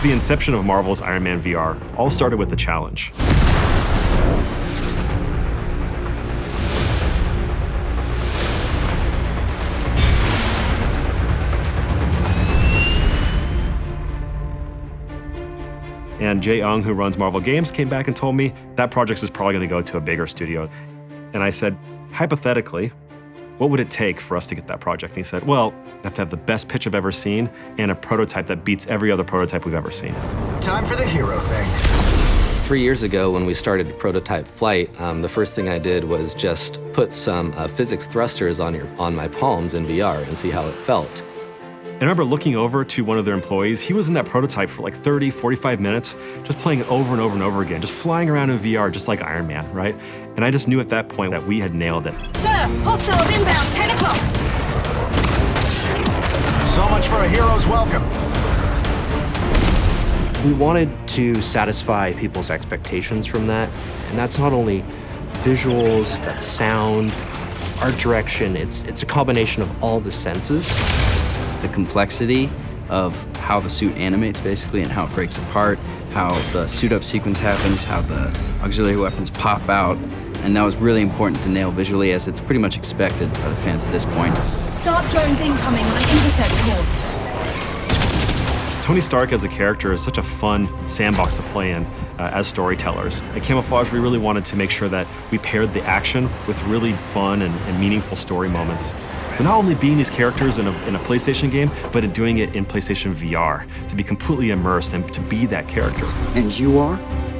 The inception of Marvel's Iron Man VR all started with a challenge. And Jae Young, who runs Marvel Games, came back and told me that project is probably going to go to a bigger studio. And I said, hypothetically, what would it take for us to get that project? And he said, well, you have to have the best pitch I've ever seen and a prototype that beats every other prototype we've ever seen. Time for the hero thing. 3 years ago, when we started prototype flight, the first thing I did was just put some physics thrusters on my palms in VR and see how it felt. I remember looking over to one of their employees. He was in that prototype for like 30, 45 minutes, just playing it over and over and over again, just flying around in VR, just like Iron Man, right? And I just knew at that point that we had nailed it. Sir, hostiles inbound, 10 o'clock. So much for a hero's welcome. We wanted to satisfy people's expectations from that. And that's not only visuals, that's sound, art direction. It's a combination of all the senses. The complexity of how the suit animates, basically, and how it breaks apart, how the suit-up sequence happens, how the auxiliary weapons pop out. And that was really important to nail visually, as it's pretty much expected by the fans at this point. Start drones incoming on an intercept course. Tonyja Starka as a character is such a fun sandbox to play in as storytellers. At Camouflage, we really wanted to make sure that we paired the action with really fun and meaningful story moments. But not only being these characters in a PlayStation game, but in doing it in PlayStation VR, to be completely immersed and to be that character. And you are?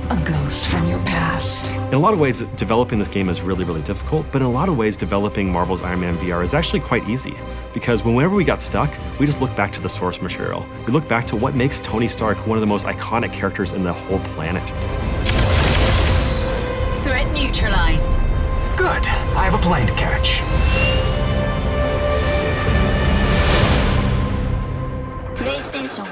A ghost from your past. In a lot of ways, developing this game is really, really difficult, but in a lot of ways, developing Marvel's Iron Man VR is actually quite easy. Because whenever we got stuck, we just look back to the source material. We look back to what makes Tony Stark one of the most iconic characters in the whole planet. Threat neutralized. Good. I have a plane to catch. PlayStation